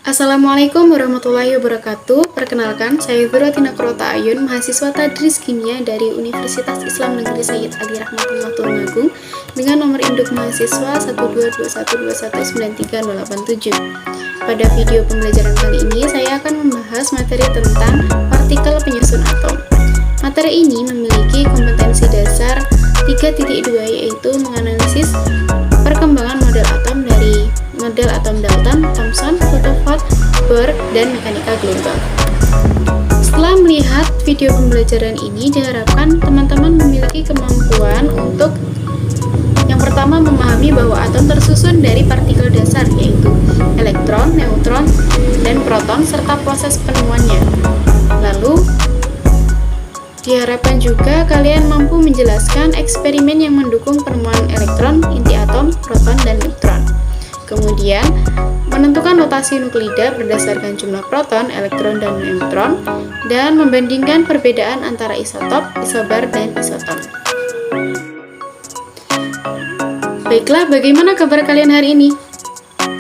Assalamualaikum warahmatullahi wabarakatuh. Perkenalkan, saya Ibu Rotina Kurota Ayun, mahasiswa Tadris Kimia dari Universitas Islam Negeri Sayyid Ali Rahmatullah Tulungagung dengan nomor induk mahasiswa 12212193087. Pada video pembelajaran kali ini, saya akan membahas materi tentang partikel penyusun atom. Materi ini memiliki kompetensi dasar 3.2, yaitu menganalisis perkembangan model atom dari model atom Dalton, Thomson, Rutherford, Bohr, dan mekanika global. Setelah melihat video pembelajaran ini, diharapkan teman-teman memiliki kemampuan untuk yang pertama memahami bahwa atom tersusun dari partikel dasar, yaitu elektron, neutron, dan proton, serta proses penemuannya. Lalu, diharapkan juga kalian mampu menjelaskan eksperimen yang mendukung penemuan elektron, inti atom, proton, dan neutron. Kemudian, menentukan notasi nuklida berdasarkan jumlah proton, elektron, dan neutron, dan membandingkan perbedaan antara isotop, isobar, dan isoton. Baiklah, bagaimana kabar kalian hari ini?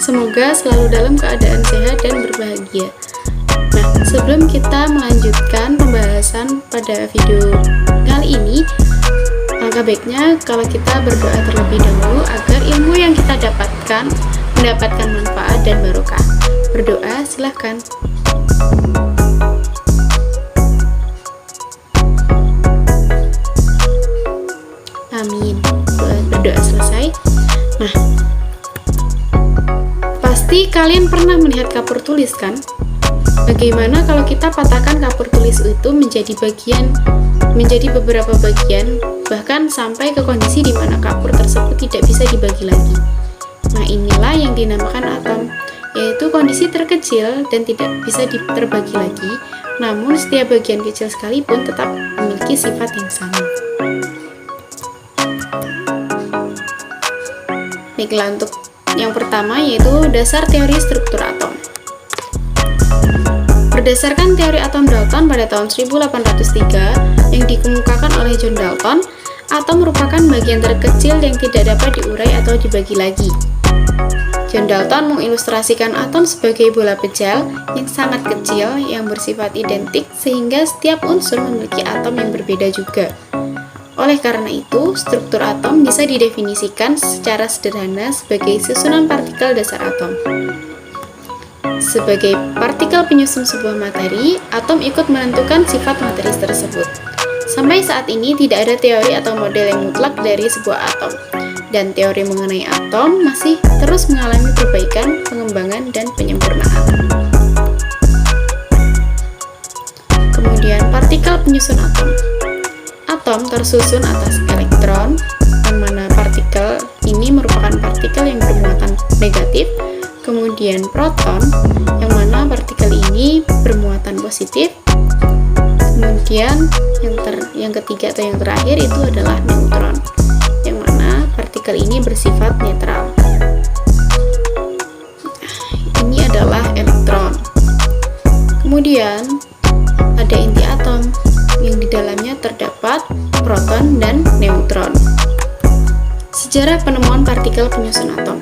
Semoga selalu dalam keadaan sehat dan berbahagia. Nah, sebelum kita melanjutkan pembahasan pada video kali ini, alangkah baiknya kalau kita berdoa terlebih dahulu agar ilmu yang kita dapatkan mendapatkan manfaat dan barokah. Berdoa, silahkan. Amin. Berdoa selesai. Nah, pasti kalian pernah melihat kapur tulis, kan? Bagaimana kalau kita patahkan kapur tulis itu menjadi beberapa bagian, bahkan sampai ke kondisi di mana kapur tersebut tidak bisa dibagi lagi. Nah, inilah yang dinamakan atom, yaitu kondisi terkecil dan tidak bisa terbagi lagi, namun setiap bagian kecil sekalipun tetap memiliki sifat yang sama. Baiklah, untuk yang pertama yaitu dasar teori struktur atom. Berdasarkan teori atom Dalton pada tahun 1803 yang dikemukakan oleh John Dalton, atom merupakan bagian terkecil yang tidak dapat diurai atau dibagi lagi. John Dalton mengilustrasikan atom sebagai bola pejal yang sangat kecil yang bersifat identik sehingga setiap unsur memiliki atom yang berbeda juga. Oleh karena itu, struktur atom bisa didefinisikan secara sederhana sebagai susunan partikel dasar atom. Sebagai partikel penyusun sebuah materi, atom ikut menentukan sifat materi tersebut. Sampai saat ini tidak ada teori atau model yang mutlak dari sebuah atom, dan teori mengenai atom masih terus mengalami perbaikan, pengembangan, dan penyempurnaan. Kemudian, partikel penyusun atom. Atom tersusun atas elektron, yang mana partikel ini merupakan partikel yang bermuatan negatif, kemudian proton, yang mana partikel ini bermuatan positif, kemudian yang ketiga atau yang terakhir itu adalah neutron, yang mana partikel ini bersifat netral. Ini adalah elektron. Kemudian ada inti atom yang di dalamnya terdapat proton dan neutron. Sejarah penemuan partikel penyusun atom.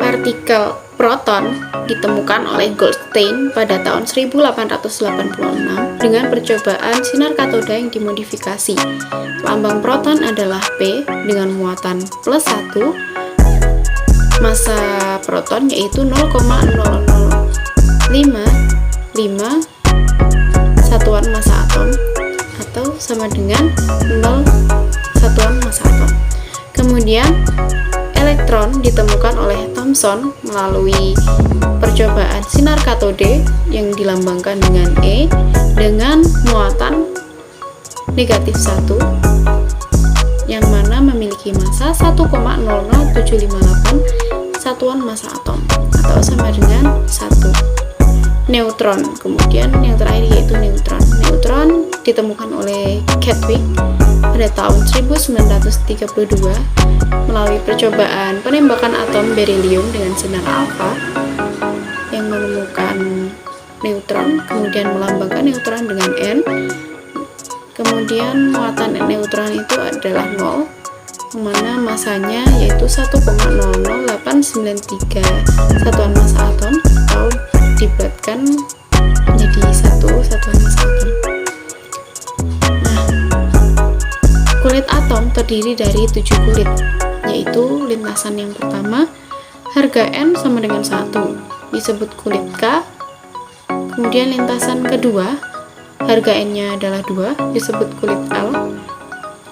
Partikel proton ditemukan oleh Goldstein pada tahun 1886 dengan percobaan sinar katoda yang dimodifikasi. Lambang proton adalah P dengan muatan +1. Massa proton yaitu 0,0055 satuan massa atom atau sama dengan 0 satuan massa atom. Kemudian elektron ditemukan oleh Thomson melalui percobaan sinar katode yang dilambangkan dengan E dengan muatan -1 yang mana memiliki massa 1,00758 satuan massa atom atau sama dengan 1. Neutron, kemudian yang terakhir yaitu neutron. Neutron ditemukan oleh Chadwick pada tahun 1932 melalui percobaan penembakan atom berilium dengan sinar alfa yang menemukan neutron, kemudian melambangkan neutron dengan N. Kemudian muatan neutron itu adalah 0, mana masanya yaitu 1,00893 satuan massa atom atau dikulitkan menjadi satu satuan massa atom. Nah, kulit atom terdiri dari 7 kulit, yaitu lintasan yang pertama, harga N sama dengan 1, disebut kulit K. Kemudian lintasan kedua, harga N-nya adalah 2, disebut kulit L.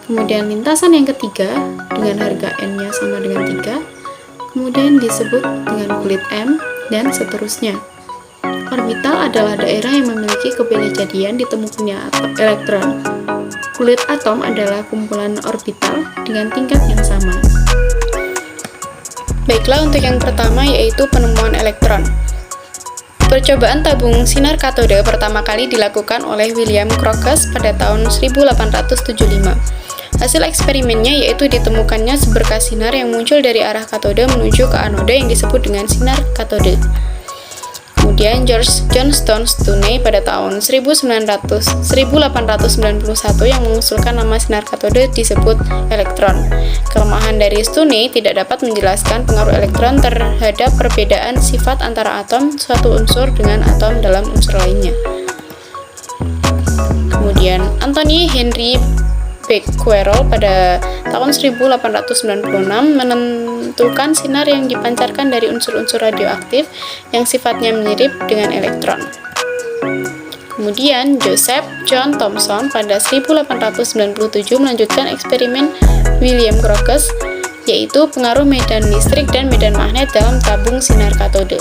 Kemudian lintasan yang ketiga dengan harga N-nya sama dengan 3, kemudian disebut dengan kulit M, dan seterusnya. Orbital adalah daerah yang memiliki kebeljadian ditemukannya elektron. Kulit atom adalah kumpulan orbital dengan tingkat yang sama. Baiklah, untuk yang pertama yaitu penemuan elektron. Percobaan tabung sinar katode pertama kali dilakukan oleh William Crookes pada tahun 1875. Hasil eksperimennya yaitu ditemukannya seberkas sinar yang muncul dari arah katode menuju ke anode yang disebut dengan sinar katode. Kemudian George Johnstone Stoney pada tahun 1891 yang mengusulkan nama sinar katode disebut elektron. Kelemahan dari Stoney tidak dapat menjelaskan pengaruh elektron terhadap perbedaan sifat antara atom suatu unsur dengan atom dalam unsur lainnya. Kemudian Anthony Henry Becquerel pada tahun 1896 menentukan sinar yang dipancarkan dari unsur-unsur radioaktif yang sifatnya mirip dengan elektron. Kemudian Joseph John Thomson pada 1897 melanjutkan eksperimen William Crookes, yaitu pengaruh medan listrik dan medan magnet dalam tabung sinar katode.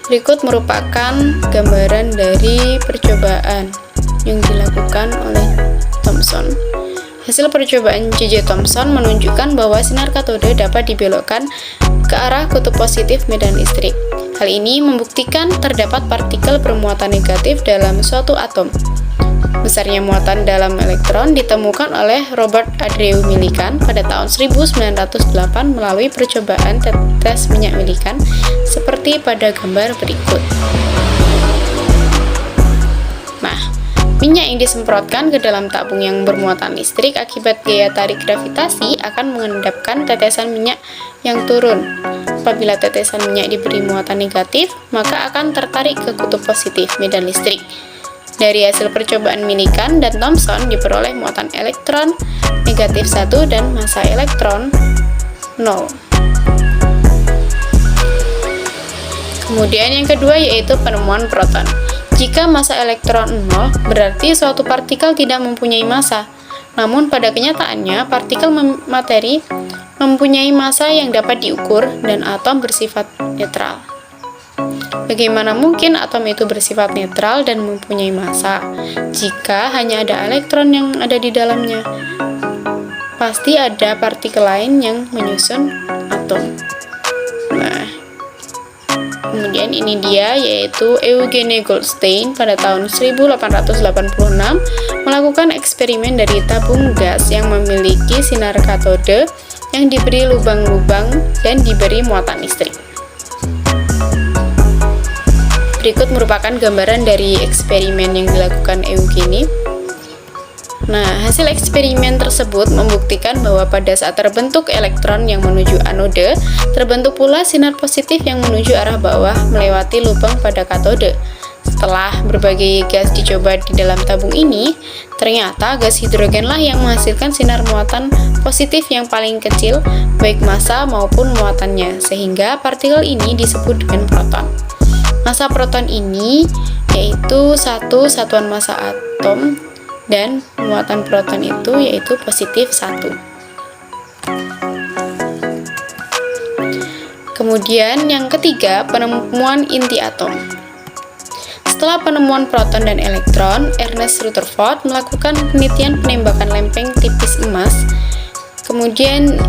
Berikut merupakan gambaran dari percobaan yang dilakukan oleh Thomson. Hasil percobaan J.J. Thomson menunjukkan bahwa sinar katode dapat dibelokkan ke arah kutub positif medan listrik. Hal ini membuktikan terdapat partikel bermuatan negatif dalam suatu atom. Besarnya muatan dalam elektron ditemukan oleh Robert Andrew Millikan pada tahun 1908 melalui percobaan tetes minyak Millikan seperti pada gambar berikut. Minyak yang disemprotkan ke dalam tabung yang bermuatan listrik akibat gaya tarik gravitasi akan mengendapkan tetesan minyak yang turun. Apabila tetesan minyak diberi muatan negatif, maka akan tertarik ke kutub positif medan listrik. Dari hasil percobaan Millikan dan Thomson diperoleh muatan elektron negatif 1 dan massa elektron 0. Kemudian yang kedua yaitu penemuan proton. Jika massa elektron 0, berarti suatu partikel tidak mempunyai massa. Namun pada kenyataannya, partikel materi mempunyai massa yang dapat diukur dan atom bersifat netral. Bagaimana mungkin atom itu bersifat netral dan mempunyai massa jika hanya ada elektron yang ada di dalamnya? Pasti ada partikel lain yang menyusun atom. Kemudian ini dia, yaitu Eugene Goldstein pada tahun 1886 melakukan eksperimen dari tabung gas yang memiliki sinar katode yang diberi lubang-lubang dan diberi muatan listrik. Berikut merupakan gambaran dari eksperimen yang dilakukan Eugene. Nah, hasil eksperimen tersebut membuktikan bahwa pada saat terbentuk elektron yang menuju anode, terbentuk pula sinar positif yang menuju arah bawah melewati lubang pada katode. Setelah berbagai gas dicoba di dalam tabung ini, ternyata gas hidrogenlah yang menghasilkan sinar muatan positif yang paling kecil, baik massa maupun muatannya, sehingga partikel ini disebut dengan proton. Massa proton ini yaitu satu satuan massa atom, dan muatan proton itu yaitu positif 1. Kemudian yang ketiga, penemuan inti atom. Setelah penemuan proton dan elektron, Ernest Rutherford melakukan penelitian penembakan lempeng tipis emas. Kemudian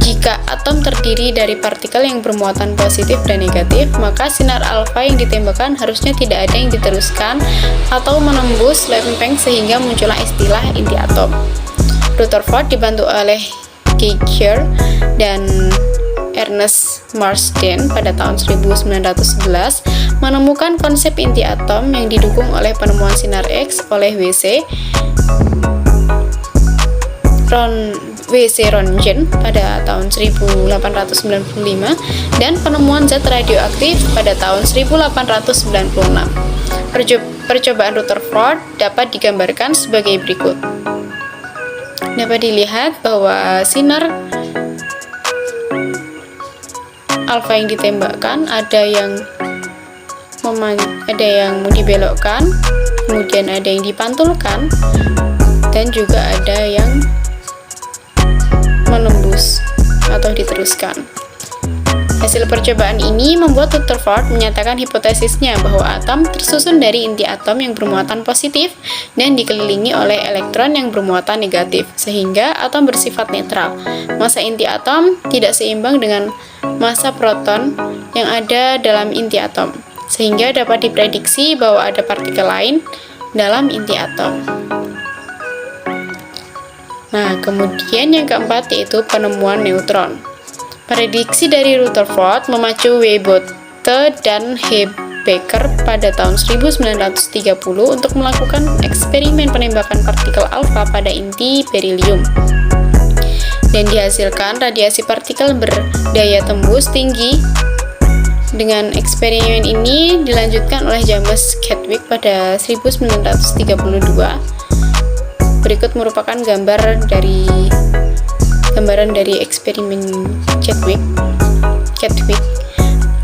jika atom terdiri dari partikel yang bermuatan positif dan negatif, maka sinar alfa yang ditembakkan harusnya tidak ada yang diteruskan atau menembus lempeng sehingga muncullah istilah inti atom. Rutherford dibantu oleh Geiger dan Ernest Marsden pada tahun 1911 menemukan konsep inti atom yang didukung oleh penemuan sinar X oleh W.C. W.C. Roentgen pada tahun 1895 dan penemuan zat radioaktif pada tahun 1896. Percobaan Rutherford dapat digambarkan sebagai berikut. Dapat dilihat bahwa sinar alfa yang ditembakkan ada yang dibelokkan, kemudian ada yang dipantulkan, dan juga ada yang menembus atau diteruskan. Hasil percobaan ini membuat Rutherford menyatakan hipotesisnya bahwa atom tersusun dari inti atom yang bermuatan positif dan dikelilingi oleh elektron yang bermuatan negatif, sehingga atom bersifat netral. Massa inti atom tidak seimbang dengan massa proton yang ada dalam inti atom, sehingga dapat diprediksi bahwa ada partikel lain dalam inti atom. Nah, kemudian yang keempat yaitu penemuan neutron. Prediksi dari Rutherford memacu W. Bothe dan H. Becker pada tahun 1930 untuk melakukan eksperimen penembakan partikel alfa pada inti berilium. Dan dihasilkan radiasi partikel berdaya tembus tinggi. Dengan eksperimen ini dilanjutkan oleh James Chadwick pada 1932. Berikut merupakan gambaran dari eksperimen Chadwick.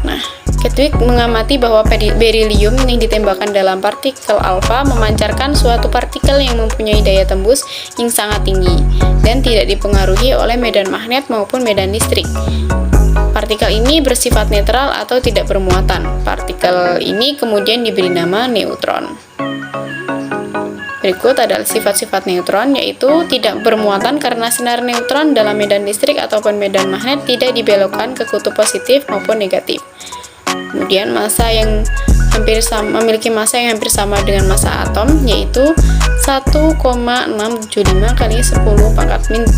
Nah, Chadwick mengamati bahwa berilium yang ditembakkan dalam partikel alfa memancarkan suatu partikel yang mempunyai daya tembus yang sangat tinggi dan tidak dipengaruhi oleh medan magnet maupun medan listrik. Partikel ini bersifat netral atau tidak bermuatan. Partikel ini kemudian diberi nama neutron. Berikut adalah sifat-sifat neutron, yaitu tidak bermuatan karena sinar neutron dalam medan listrik ataupun medan magnet tidak dibelokkan ke kutub positif maupun negatif. Kemudian memiliki massa yang hampir sama dengan massa atom, yaitu 1,675 kali 10 pangkat min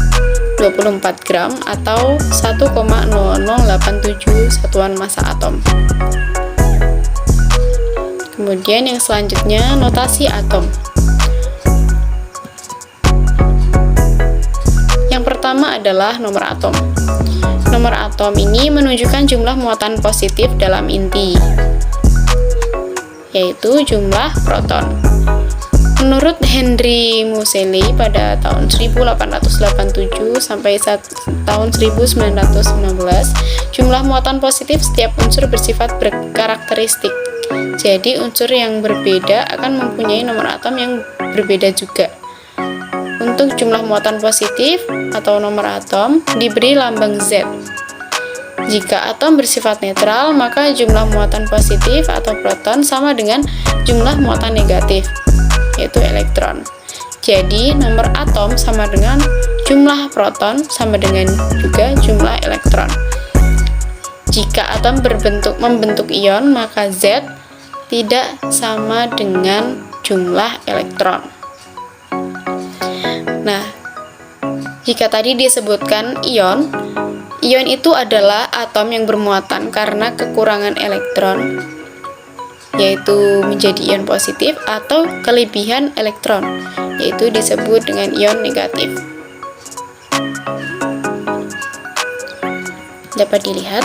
24 gram atau 1,0087 satuan massa atom. Kemudian yang selanjutnya notasi atom. Yang pertama adalah nomor atom. Nomor atom ini menunjukkan jumlah muatan positif dalam inti, yaitu jumlah proton. Menurut Henry Moseley pada tahun 1887 sampai tahun 1919, jumlah muatan positif setiap unsur bersifat berkarakteristik. Jadi unsur yang berbeda akan mempunyai nomor atom yang berbeda juga. Untuk jumlah muatan positif atau nomor atom diberi lambang Z. Jika atom bersifat netral, maka jumlah muatan positif atau proton sama dengan jumlah muatan negatif, yaitu elektron. Jadi, nomor atom sama dengan jumlah proton sama dengan juga jumlah elektron. Jika atom membentuk ion, maka Z tidak sama dengan jumlah elektron. Nah, jika tadi disebutkan ion itu adalah atom yang bermuatan karena kekurangan elektron, yaitu menjadi ion positif, atau kelebihan elektron, yaitu disebut dengan ion negatif. Dapat dilihat.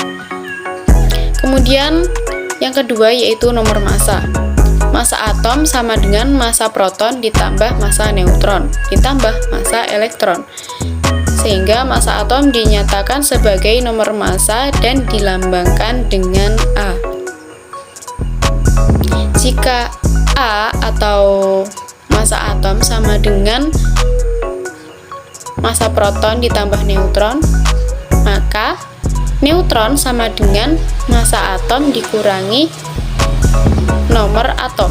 Kemudian yang kedua yaitu nomor massa. Massa atom sama dengan massa proton ditambah massa neutron ditambah massa elektron, sehingga massa atom dinyatakan sebagai nomor massa dan dilambangkan dengan A. Jika A atau massa atom sama dengan massa proton ditambah neutron, maka neutron sama dengan massa atom dikurangi nomor atom.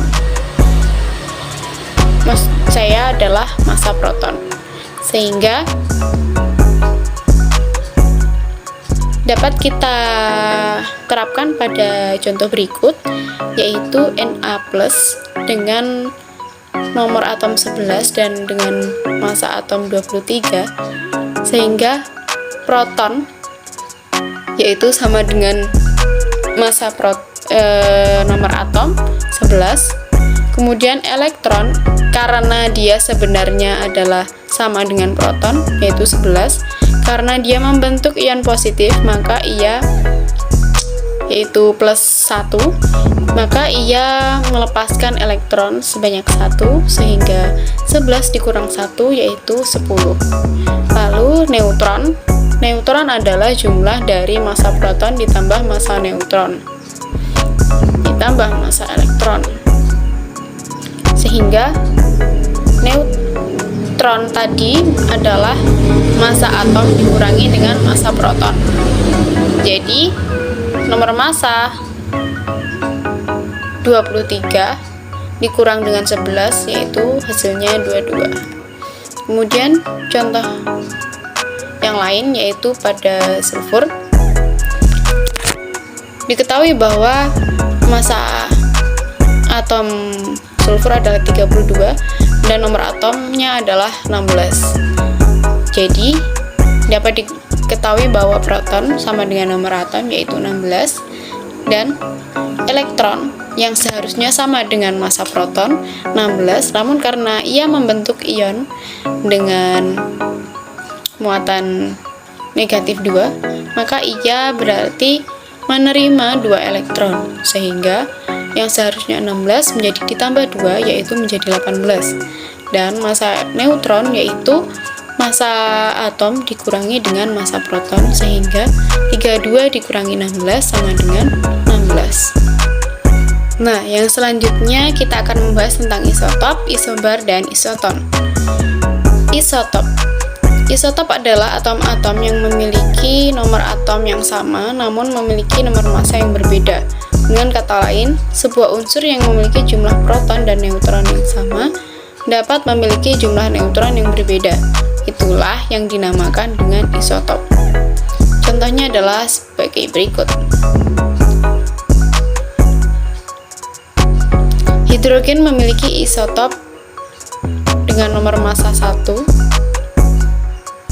Saya adalah massa proton, sehingga dapat kita terapkan pada contoh berikut, yaitu Na+ dengan nomor atom 11 dan dengan massa atom 23, sehingga proton yaitu sama dengan massa nomor atom 11, Kemudian elektron, karena dia sebenarnya adalah sama dengan proton, yaitu 11, karena dia membentuk ion positif, maka ia yaitu plus 1, maka ia melepaskan elektron sebanyak 1, sehingga 11 dikurang 1 yaitu 10. Lalu neutron, neutron adalah jumlah dari massa proton ditambah massa neutron ditambah massa elektron, sehingga neutron tadi adalah massa atom dikurangi dengan massa proton. Jadi nomor massa 23 dikurang dengan 11 yaitu hasilnya 22. Kemudian contoh yang lain yaitu pada sulfur. Diketahui bahwa massa atom sulfur adalah 32 dan nomor atomnya adalah 16. Jadi dapat diketahui bahwa proton sama dengan nomor atom yaitu 16, dan elektron yang seharusnya sama dengan massa proton 16, namun karena ia membentuk ion dengan muatan negatif 2, maka ia berarti menerima 2 elektron, sehingga yang seharusnya 16 menjadi ditambah 2 yaitu menjadi 18. Dan massa neutron yaitu massa atom dikurangi dengan massa proton, sehingga 32 dikurangi 16 sama dengan 16. Nah, yang selanjutnya kita akan membahas tentang isotop, isobar, dan isoton. Isotop. Isotop adalah atom-atom yang memiliki nomor atom yang sama namun memiliki nomor massa yang berbeda. Dengan kata lain, sebuah unsur yang memiliki jumlah proton dan neutron yang sama dapat memiliki jumlah neutron yang berbeda. Itulah yang dinamakan dengan isotop. Contohnya adalah sebagai berikut. Hidrogen memiliki isotop dengan nomor massa 1,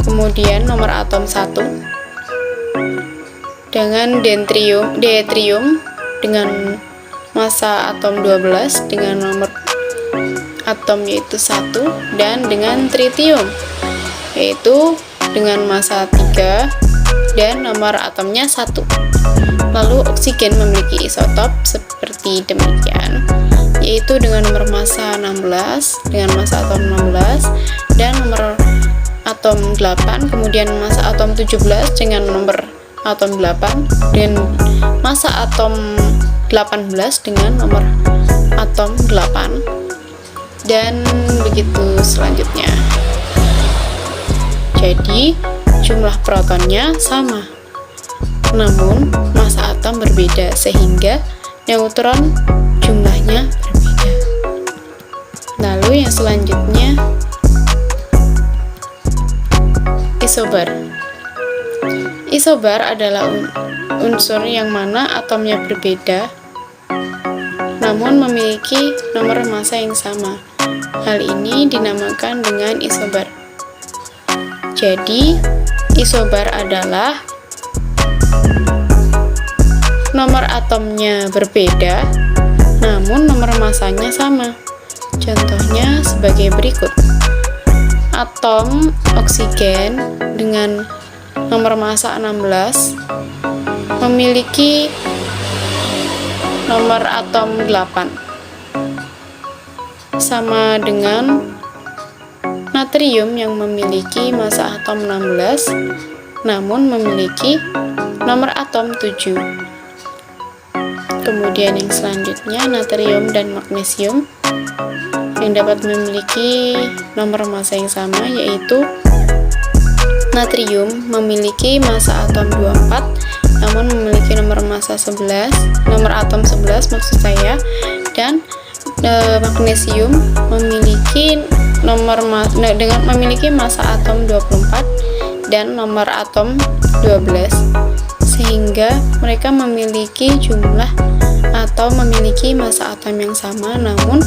kemudian nomor atom 1, dengan deuterium dengan massa atom 12 dengan nomor atom yaitu 1, dan dengan tritium yaitu dengan massa 3 dan nomor atomnya 1. Lalu oksigen memiliki isotop seperti demikian, yaitu dengan nomor massa 16 dengan massa atom 16 dan nomor atom 8, kemudian massa atom 17 dengan nomor atom 8 dan massa atom 18 dengan nomor atom 8, dan begitu selanjutnya. Jadi jumlah protonnya sama namun massa atom berbeda, sehingga neutron jumlahnya berbeda. Lalu yang selanjutnya isobar. Isobar adalah unsur yang mana atomnya berbeda namun memiliki nomor massa yang sama. Hal ini dinamakan dengan isobar. Jadi isobar adalah nomor atomnya berbeda namun nomor massanya sama. Contohnya sebagai berikut. Atom oksigen dengan nomor massa 16 memiliki nomor atom 8 sama dengan natrium yang memiliki massa atom 16 namun memiliki nomor atom 7. Kemudian yang selanjutnya natrium dan magnesium yang dapat memiliki nomor massa yang sama, yaitu natrium memiliki massa atom 24 namun memiliki nomor massa 11, nomor atom 11 maksud saya, dan magnesium memiliki memiliki massa atom 24 dan nomor atom 12, sehingga mereka memiliki jumlah atau memiliki massa atom yang sama namun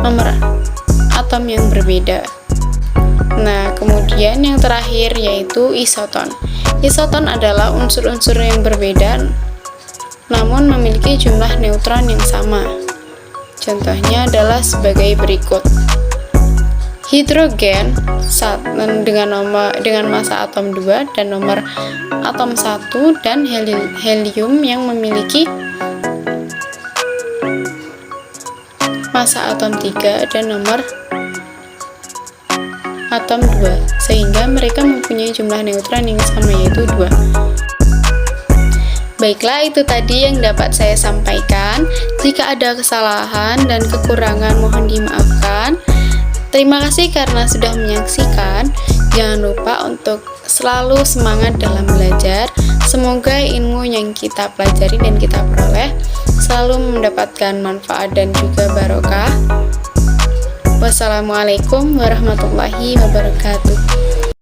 nomor atom yang berbeda. Nah, kemudian yang terakhir yaitu isoton. Isoton adalah unsur-unsur yang berbeda namun memiliki jumlah neutron yang sama. Contohnya adalah sebagai berikut. Hidrogen dengan massa atom 2 dan nomor atom 1, dan helium yang memiliki massa atom 3 dan nomor atom 2, sehingga mereka mempunyai jumlah neutron yang sama, yaitu 2. Baiklah, itu tadi yang dapat saya sampaikan. Jika ada kesalahan dan kekurangan mohon dimaafkan. Terima kasih karena sudah menyaksikan. Jangan lupa untuk selalu semangat dalam belajar. Semoga ilmu yang kita pelajari dan kita peroleh selalu mendapatkan manfaat dan juga barokah. Wassalamualaikum warahmatullahi wabarakatuh.